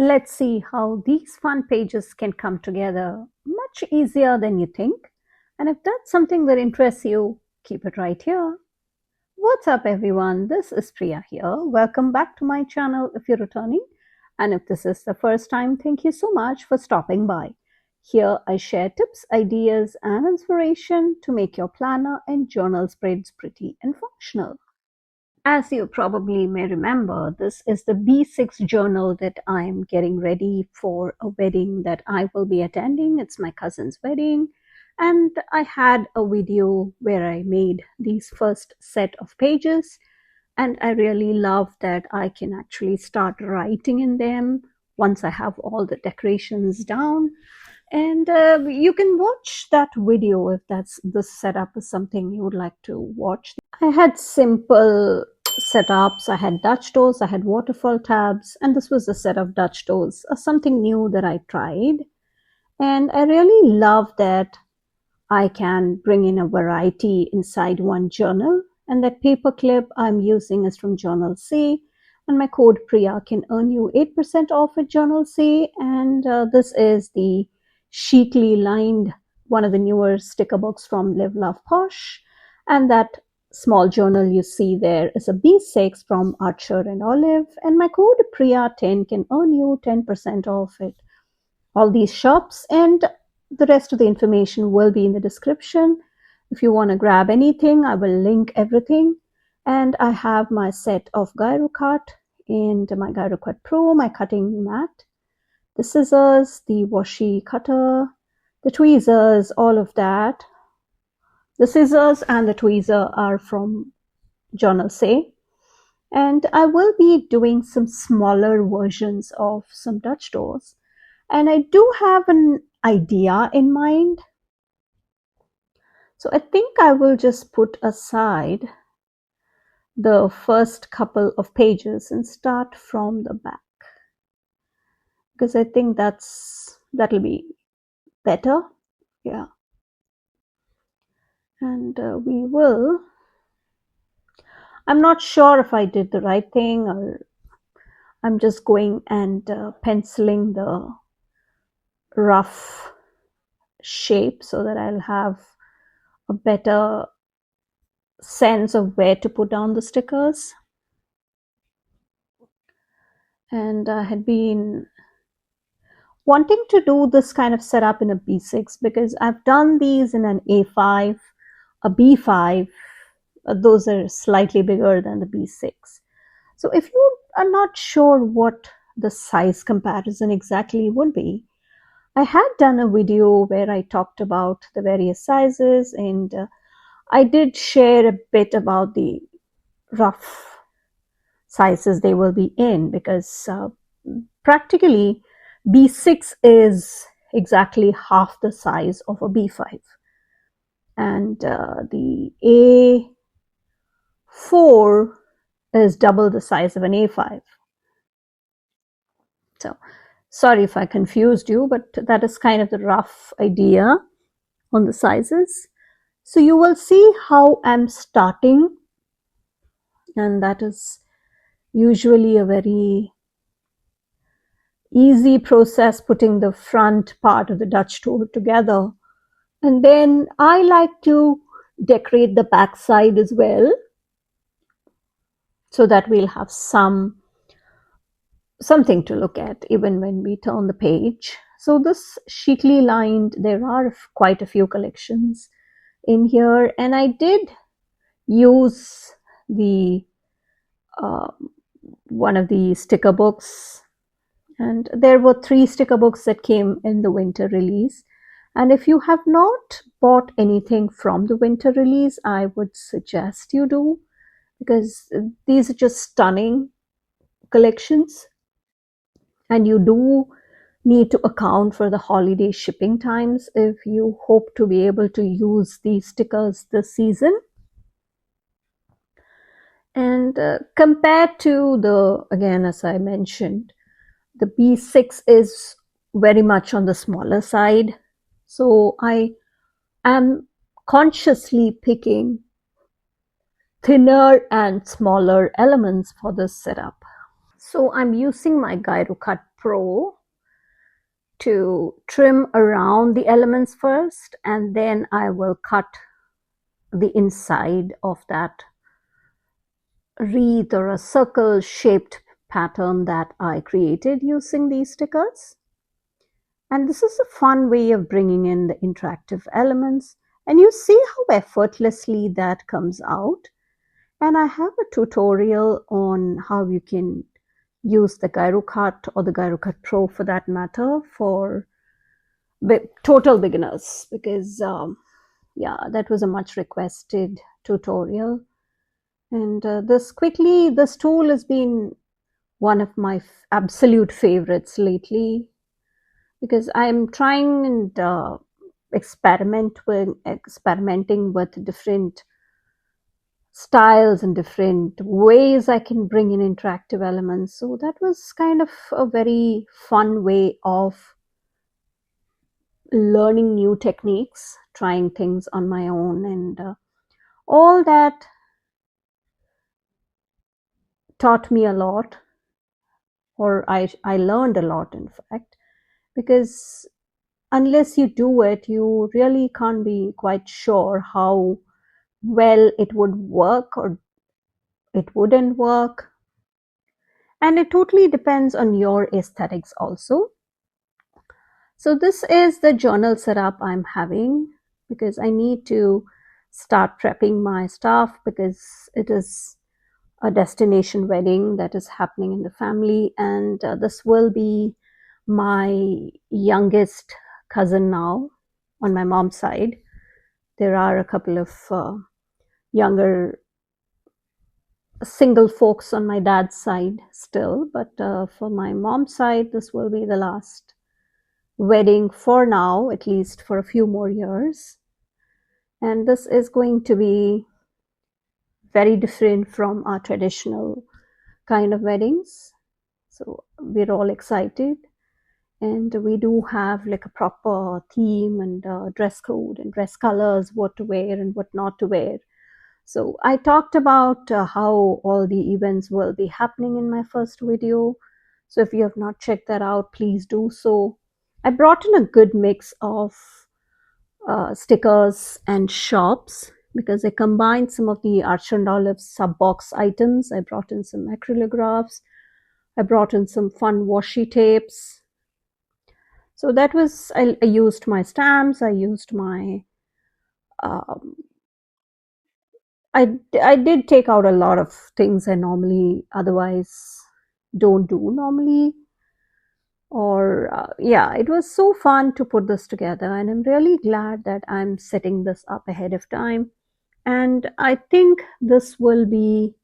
Let's see how these fun pages can come together much easier than you think. And if that's something that interests you, keep it right here. What's up, everyone? This is Priya here. Welcome back to my channel if you're returning. And if this is the first time, thank you so much for stopping by. Here I share tips, ideas, and inspiration to make your planner and journal spreads pretty and functional. As you probably may remember, this is the B6 journal that I'm getting ready for a wedding that I will be attending. It's my cousin's wedding. And I had a video where I made these first set of pages. And I really love that I can actually start writing in them once I have all the decorations down. And you can watch that video if that's the setup is something you would like to watch. I had simple setups. I had Dutch doors, I had waterfall tabs, and this was a set of Dutch doors, something new that I tried. And I really love that I can bring in a variety inside one journal. And that paper clip I'm using is from Journal C. And my code Priya can earn you 8% off at Journal C. And this is the Sheetly lined, one of the newer sticker books from Live Love Posh. And that small journal you see there is a B6 from Archer and Olive. And my code Priya10 can earn you 10% off at all these shops. And the rest of the information will be in the description. If you want to grab anything, I will link everything. And I have my set of gyro cut and my gyro cut pro, my cutting mat, the scissors, the washi cutter, the tweezers, all of that. The scissors and the tweezer are from Journal Say. And I will be doing some smaller versions of some Dutch doors. And I do have an idea in mind. So I think I will just put aside the first couple of pages and start from the back, because I think that'll be better. Yeah. And I'm not sure if I did the right thing, or I'm just going and penciling the rough shape so that I'll have a better sense of where to put down the stickers. And I had been wanting to do this kind of setup in a B6 because I've done these in an A5, a B5. Those are slightly bigger than the B6. So if you are not sure what the size comparison exactly would be, I had done a video where I talked about the various sizes, and I did share a bit about the rough sizes they will be in, because practically B6 is exactly half the size of a B5, and the A4 is double the size of an A5. So sorry if I confused you, but that is kind of the rough idea on the sizes. So you will see how I'm starting, and that is usually a very easy process, putting the front part of the Dutch door together. And then I like to decorate the back side as well, so that we'll have something to look at even when we turn the page. So this Sheetly lined, there are quite a few collections in here, and I did use the one of the sticker books, and there were 3 sticker books that came in the winter release. And if you have not bought anything from the winter release, I would suggest you do, because these are just stunning collections, and you do need to account for the holiday shipping times if you hope to be able to use these stickers this season. And compared to the, again, as I mentioned, the B6 is very much on the smaller side. So I am consciously picking thinner and smaller elements for this setup. So I'm using my gyro cut Pro to trim around the elements first, and then I will cut the inside of that wreath or a circle shaped pattern that I created using these stickers. And this is a fun way of bringing in the interactive elements, and you see how effortlessly that comes out. And I have a tutorial on how you can use the Gyro Cut or the Gyro Cut Pro for that matter for total beginners, because yeah, that was a much requested tutorial. And this tool has been one of my absolute favorites lately, because I'm trying and experimenting with different styles and different ways I can bring in interactive elements. So that was kind of a very fun way of learning new techniques, trying things on my own, and all that taught me a lot, or I learned a lot, in fact, because unless you do it, you really can't be quite sure how well it would work or it wouldn't work. And it totally depends on your aesthetics also. So this is the journal setup I'm having, because I need to start prepping my stuff, because it is a destination wedding that is happening in the family, and this will be my youngest cousin now on my mom's side. There are a couple of younger single folks on my dad's side still, but for my mom's side, this will be the last wedding for now, at least for a few more years. And this is going to be very different from our traditional kind of weddings. So we're all excited, and we do have like a proper theme and dress code and dress colors, what to wear and what not to wear. So I talked about how all the events will be happening in my first video. So if you have not checked that out, please do so. I brought in a good mix of stickers and shops, because I combined some of the Archand Olive sub box items. I brought in some acrylographs. I brought in some fun washi tapes. So that was, I used my stamps. I used my, um, I did take out a lot of things I normally otherwise don't do normally. Or yeah, it was so fun to put this together, and I'm really glad that I'm setting this up ahead of time. And I think this will be,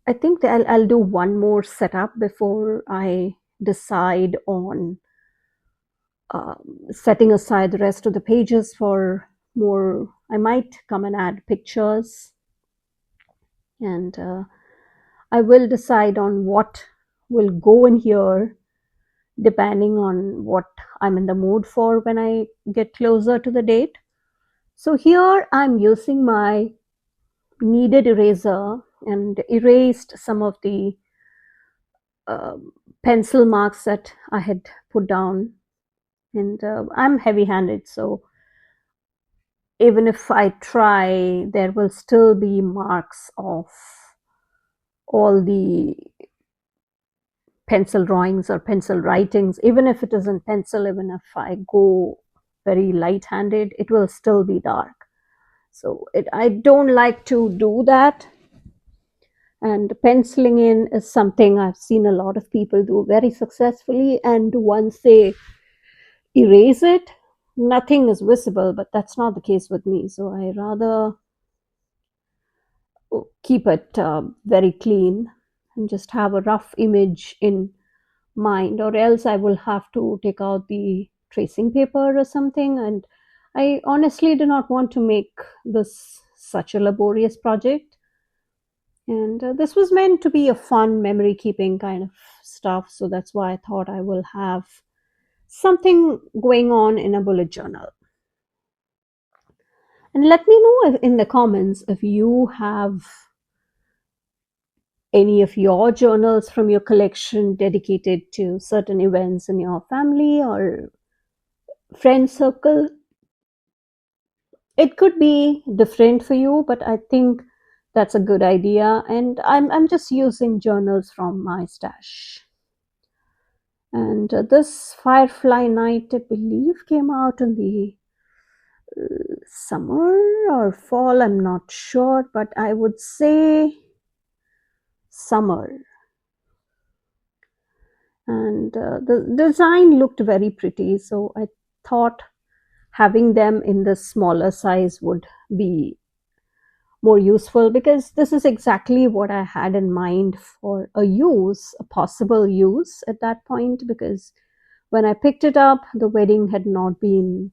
I think that I'll do one more setup before I decide on setting aside the rest of the pages for more. I might come and add pictures, and I will decide on what will go in here depending on what I'm in the mood for when I get closer to the date. So here I'm using my kneaded eraser and erased some of the uh, pencil marks that I had put down. And I'm heavy handed, so even if I try, there will still be marks of all the pencil drawings or pencil writings. Even if it isn't pencil, even if I go very light handed, it will still be dark. So I don't like to do that. And penciling in is something I've seen a lot of people do very successfully. And once they erase it, nothing is visible, but that's not the case with me. So I rather keep it very clean and just have a rough image in mind, or else I will have to take out the tracing paper or something. And I honestly do not want to make this such a laborious project. And this was meant to be a fun memory keeping kind of stuff, so that's why I thought I will have something going on in a bullet journal. And let me know in the comments if you have any of your journals from your collection dedicated to certain events in your family or friend circle. It could be different for you, but I think that's a good idea. And I'm just using journals from my stash. And this Firefly Night, I believe, came out in the summer or fall. I'm not sure, but I would say summer. And the design looked very pretty, so I thought having them in the smaller size would be more useful, because this is exactly what I had in mind for a possible use at that point, because when I picked it up, the wedding had not been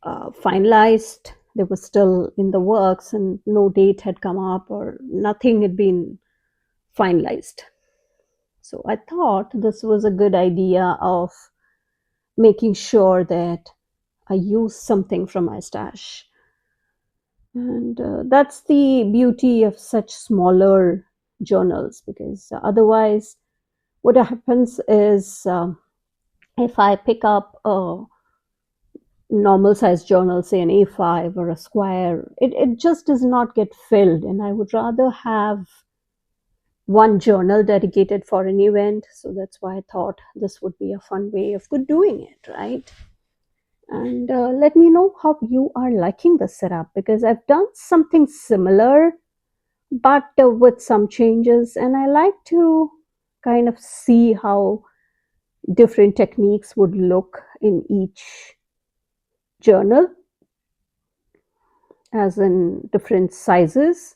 finalized. They were still in the works and no date had come up or nothing had been finalized. So I thought this was a good idea of making sure that I use something from my stash. And that's the beauty of such smaller journals, because otherwise, what happens is if I pick up a normal size journal, say an A5 or a square, it just does not get filled. And I would rather have one journal dedicated for an event. So that's why I thought this would be a fun way of doing it, right? And let me know how you are liking the setup, because I've done something similar but with some changes, and I like to kind of see how different techniques would look in each journal, as in different sizes.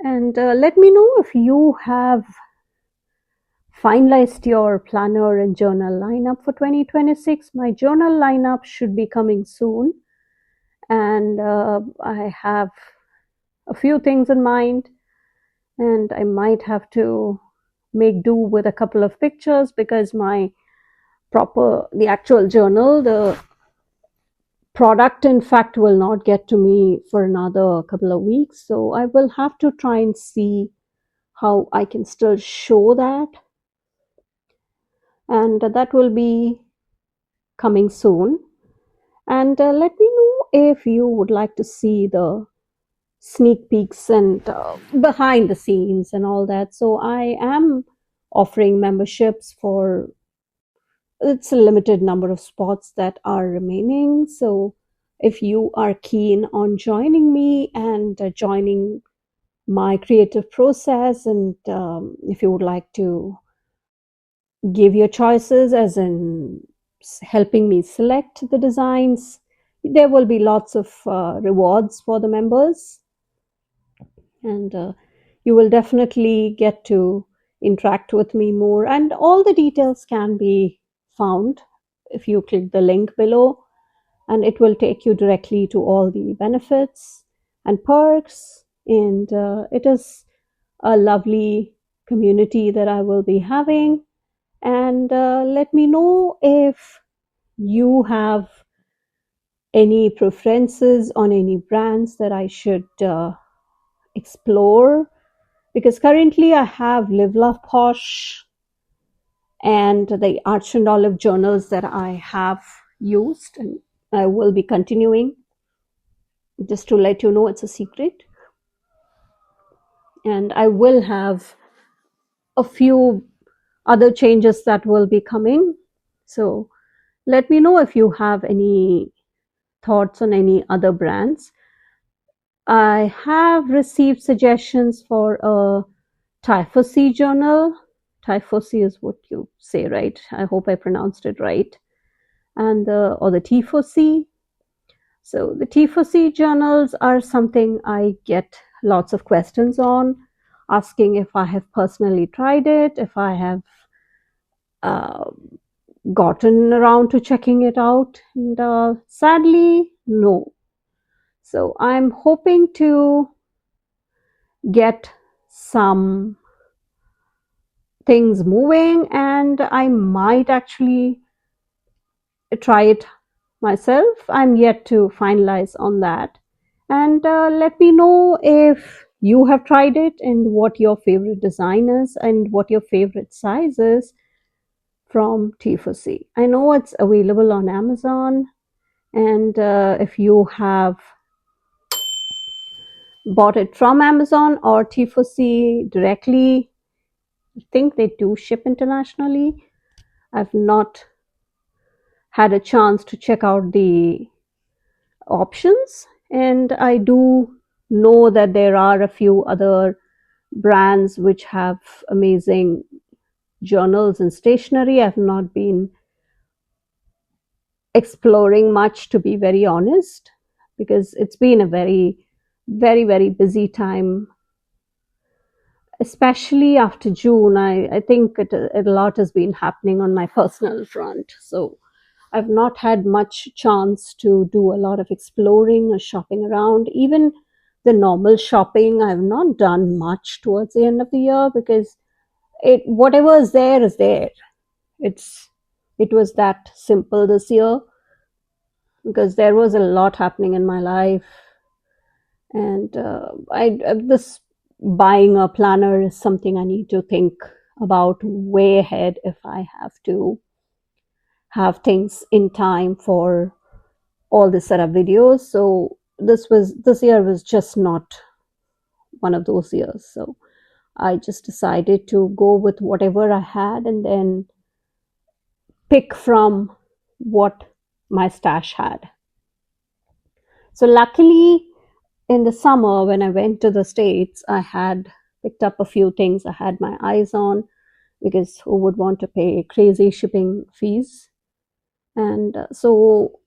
And let me know if you have finalized your planner and journal lineup for 2026. My journal lineup should be coming soon, and I have a few things in mind, and I might have to make do with a couple of pictures, because the actual journal, the product in fact will not get to me for another couple of weeks. So I will have to try and see how I can still show that, and that will be coming soon. And let me know if you would like to see the sneak peeks and behind the scenes and all that. So I am offering memberships for, it's a limited number of spots that are remaining. So if you are keen on joining me and joining my creative process, and if you would like to give your choices, as in helping me select the designs, there will be lots of rewards for the members, and you will definitely get to interact with me more. And all the details can be found if you click the link below, and it will take you directly to all the benefits and perks. And it is a lovely community that I will be having. And let me know if you have any preferences on any brands that I should explore, because currently I have Live Love Posh and the Arch and Olive journals that I have used, and I will be continuing. Just to let you know, it's a secret. And I will have a few other changes that will be coming. So let me know if you have any thoughts on any other brands. I have received suggestions for a Typhosy journal. Typhosy is what you say, right? I hope I pronounced it right. And or the Typhosy. So the Typhosy journals are something I get lots of questions on, asking if I have personally tried it, if I have uh, gotten around to checking it out. And sadly, no. So I'm hoping to get some things moving, and I might actually try it myself. I'm yet to finalize on that. And let me know if you have tried it and what your favorite design is and what your favorite size is from T4C. I know it's available on Amazon, and if you have bought it from Amazon or T4C directly, I think they do ship internationally. I've not had a chance to check out the options, and I do know that there are a few other brands which have amazing journals and stationery. I've not been exploring much, to be very honest, because it's been a very busy time, especially after June. I think a lot has been happening on my personal front. So I've not had much chance to do a lot of exploring or shopping around. Even the normal shopping, I've not done much towards the end of the year because it whatever is there is there. It's it was that simple this year because there was a lot happening in my life, and I this buying a planner is something I need to think about way ahead if I have to have things in time for all the setup videos. So this year was just not one of those years. So I just decided to go with whatever I had and then pick from what my stash had. So luckily, in the summer when I went to the States, I had picked up a few things I had my eyes on because who would want to pay crazy shipping fees? And so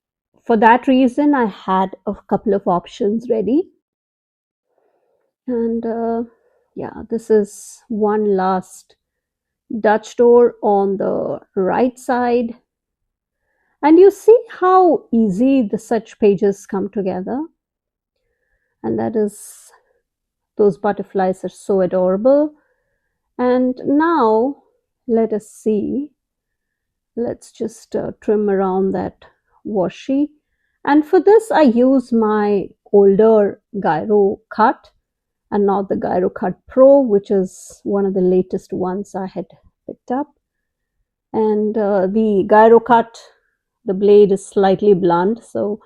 for that reason, I had a couple of options ready. And yeah, this is one last Dutch door on the right side. And you see how easy the such pages come together. And that is, those butterflies are so adorable. And now let us see. Let's just trim around that washi. And for this, I use my older gyro cut and not the Gyro Cut Pro, which is one of the latest ones I had picked up. And the Gyro Cut, the blade is slightly blunt, so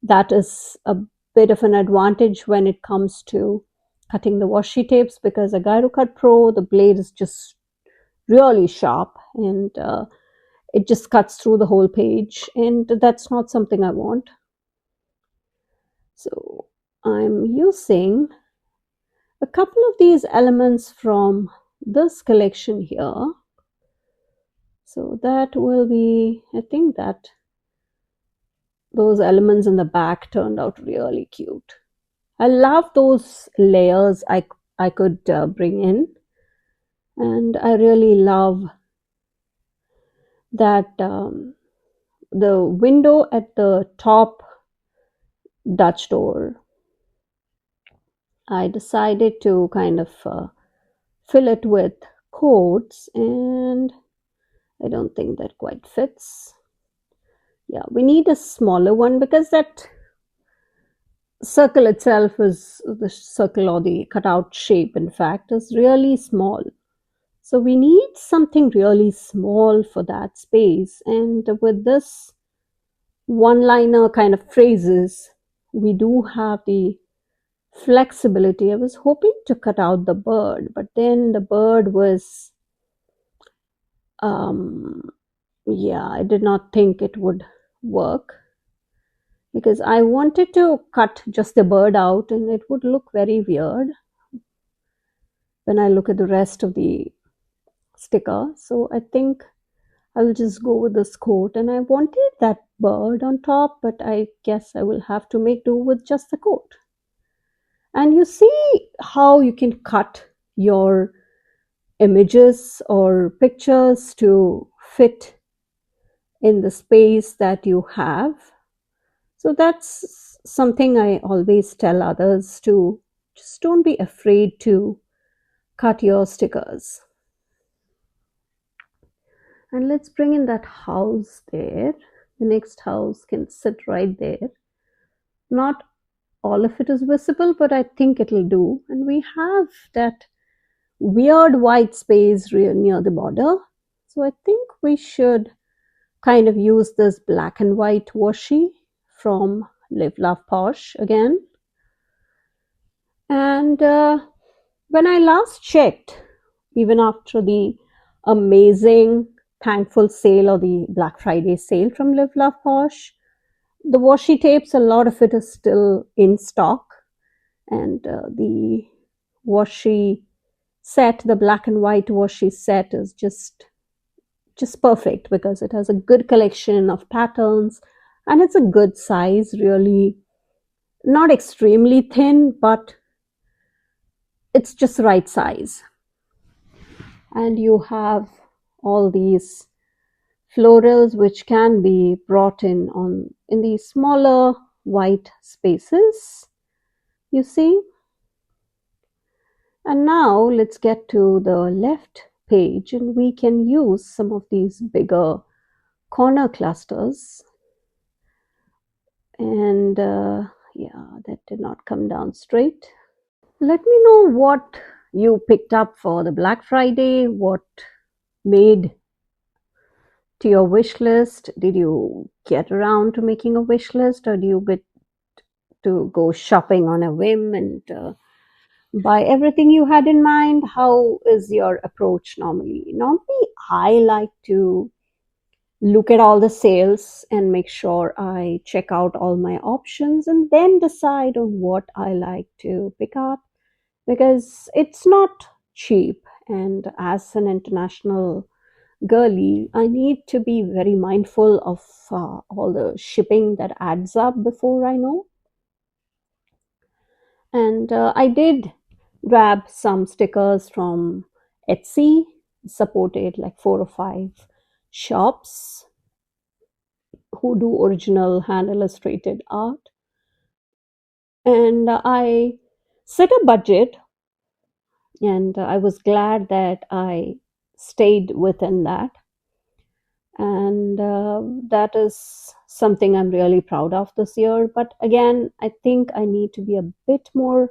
that is a bit of an advantage when it comes to cutting the washi tapes, because a Gyro Cut Pro, the blade is just really sharp and it just cuts through the whole page, and that's not something I want. So I'm using a couple of these elements from this collection here. So that will be, I think that those elements in the back turned out really cute. I love those layers I could bring in, and I really love that the window at the top Dutch door. I decided to kind of fill it with quotes, and I don't think that quite fits. Yeah, we need a smaller one because that circle itself is the circle, or the cutout shape, in fact, is really small. So we need something really small for that space. And with this one liner kind of phrases, we do have the flexibility. I was hoping to cut out the bird, but then the bird was, yeah, I did not think it would work because I wanted to cut just the bird out and it would look very weird when I look at the rest of the sticker. So I think I'll just go with this coat, and I wanted that bird on top, but I guess I will have to make do with just the coat. And you see how you can cut your images or pictures to fit in the space that you have. So that's something I always tell others to just don't be afraid to cut your stickers. And let's bring in that house there. The next house can sit right there. Not all of it is visible, but I think it'll do. And we have that weird white space near the border. So I think we should kind of use this black and white washi from Live Love Posh again. And when I last checked, even after the amazing thankful sale or the Black Friday sale from Live Love Posh, the washi tapes, a lot of it is still in stock. And the washi set, the black and white washi set, is just perfect because it has a good collection of patterns and it's a good size, really not extremely thin, but it's just the right size. And you have all these florals which can be brought in these smaller white spaces, you see. And now let's get to the left page and we can use some of these bigger corner clusters. And yeah, that did not come down straight. Let me know what you picked up for the Black Friday, what made to your wish list. Did you get around to making a wish list, or do you get to go shopping on a whim and buy everything you had in mind? How is your approach normally? Normally, I like to look at all the sales and make sure I check out all my options and then decide on what I like to pick up, because it's not cheap. And as an international girly, I need to be very mindful of all the shipping that adds up before I know. And I did grab some stickers from Etsy, supported like 4 or 5 shops who do original hand illustrated art. And I set a budget, and I was glad that I stayed within that. And that is something I'm really proud of this year. But again, I think I need to be a bit more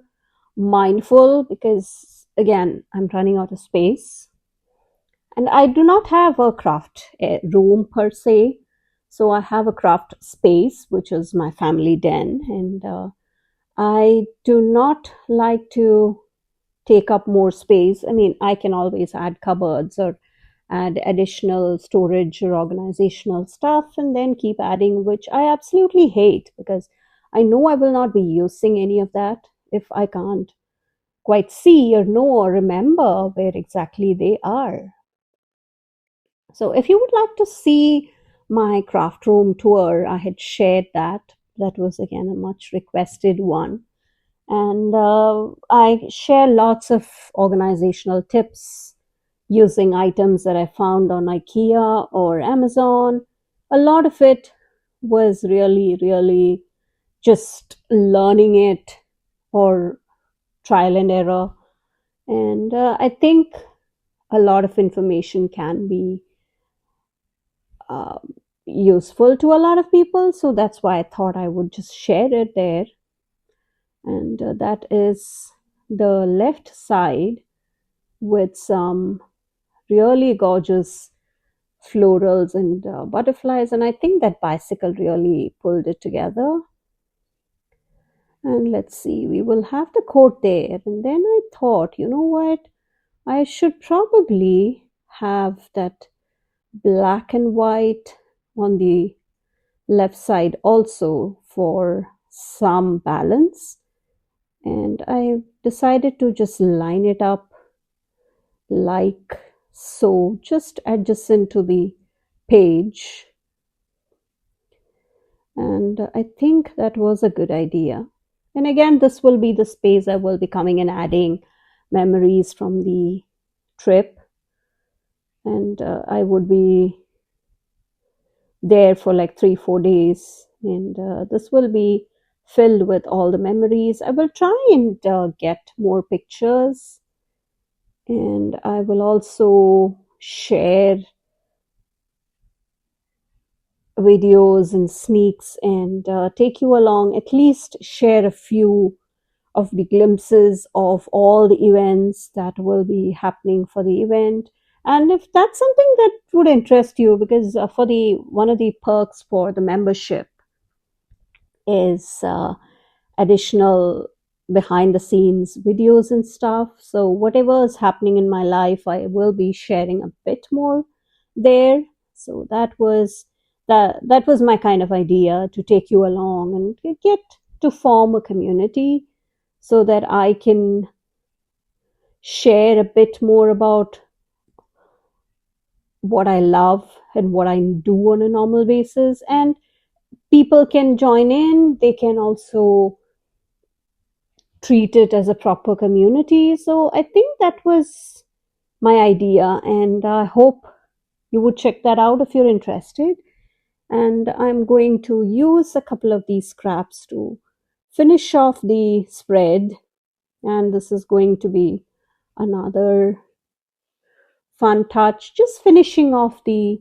mindful because, again, I'm running out of space. And I do not have a craft room per se. So I have a craft space, which is my family den. And I do not like to take up more space. I mean, I can always add cupboards or add additional storage or organizational stuff and then keep adding, which I absolutely hate because I know I will not be using any of that if I can't quite see or know or remember where exactly they are. So if you would like to see my craft room tour, I had shared that. That was again a much requested one. And I share lots of organizational tips using items that I found on IKEA or Amazon. A lot of it was really, really just learning it or trial and error. And I think a lot of information can be uh, useful to a lot of people. So that's why I thought I would just share it there. And that is the left side with some really gorgeous florals and butterflies. And I think that bicycle really pulled it together. And let's see, we will have the coat there. And then I thought, you know what? I should probably have that black and white on the left side also for some balance. And I decided to just line it up like so, just adjacent to the page. And I think that was a good idea. And again, this will be the space I will be coming and adding memories from the trip. And I would be there for like 3 4 days. And this will be filled with all the memories. I will try and get more pictures. And I will also share videos and sneaks and take you along, at least share a few of the glimpses of all the events that will be happening for the event. And if that's something that would interest you, because for the one of the perks for the membership is additional behind the scenes videos and stuff. So whatever is happening in my life, I will be sharing a bit more there. So that was my kind of idea, to take you along and get to form a community so that I can share a bit more about what I love and what I do on a normal basis. And people can join in. They can also treat it as a proper community. So I think that was my idea, and I hope you would check that out if you're interested. And I'm going to use a couple of these scraps to finish off the spread, and this is going to be another fun touch, just finishing off the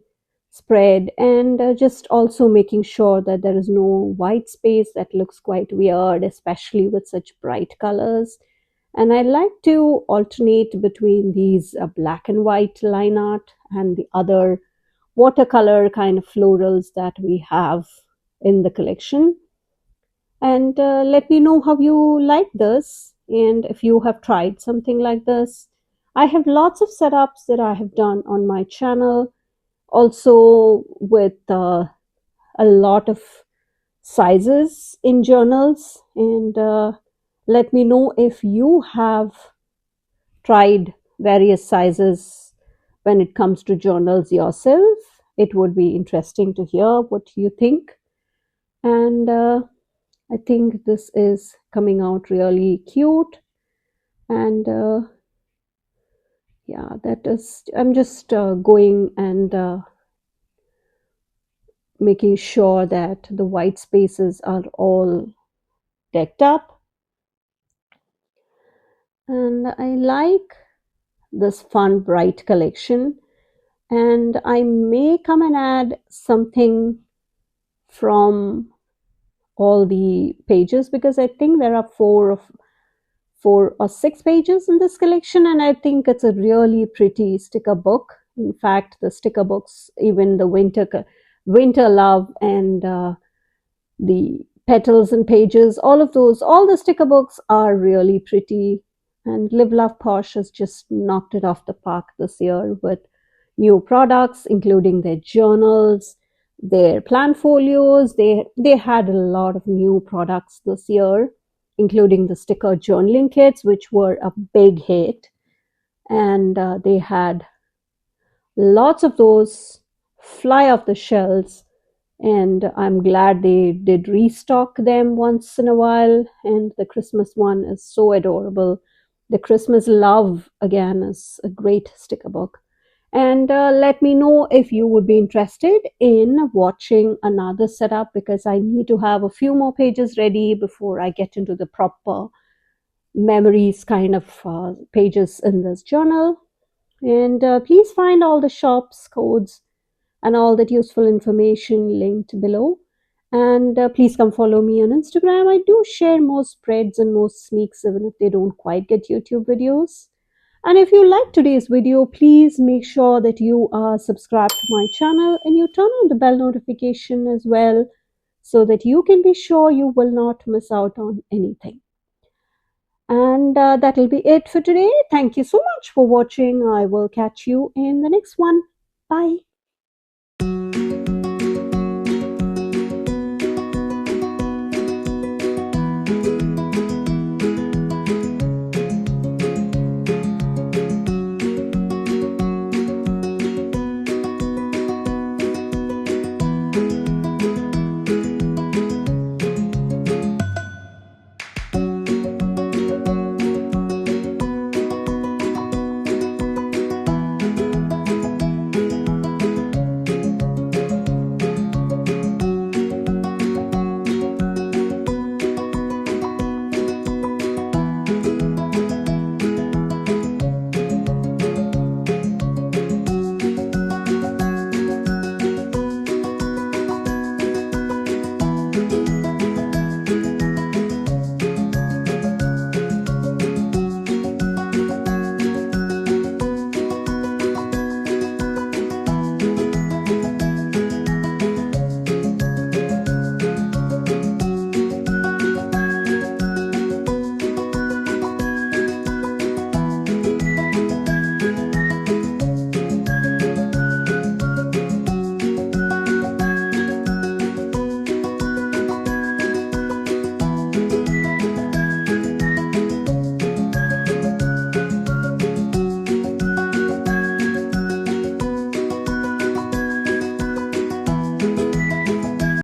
spread and just also making sure that there is no white space that looks quite weird, especially with such bright colors. And I like to alternate between these black and white line art and the other watercolor kind of florals that we have in the collection. And let me know how you like this and if you have tried something like this. I have lots of setups that I have done on my channel, also with a lot of sizes in journals. And let me know if you have tried various sizes when it comes to journals yourself. It would be interesting to hear what you think. And I think this is coming out really cute. And yeah, that is, I'm just going and making sure that the white spaces are all decked up. And I like this fun bright collection, and I may come and add something from all the pages, because I think there are four or six pages in this collection, and I think it's a really pretty sticker book. In fact, the sticker books, even the winter love and the petals and pages, all of those, all the sticker books are really pretty. And Live Love Posh has just knocked it off the park this year with new products, including their journals, their plan folios. They had a lot of new products this year, including the sticker journaling kits, which were a big hit. And they had lots of those fly off the shelves, and I'm glad they did restock them once in a while. And the Christmas one is so adorable. The Christmas Love, again, is a great sticker book. And let me know if you would be interested in watching another setup, because I need to have a few more pages ready before I get into the proper memories kind of pages in this journal. And please find all the shops codes and all that useful information linked below. And please come follow me on Instagram. I do share more spreads and more sneaks, even if they don't quite get YouTube videos. And if you like today's video, please make sure that you are subscribed to my channel and you turn on the bell notification as well, so that you can be sure you will not miss out on anything. And that'll be it for today. Thank you so much for watching. I will catch you in the next one. Bye.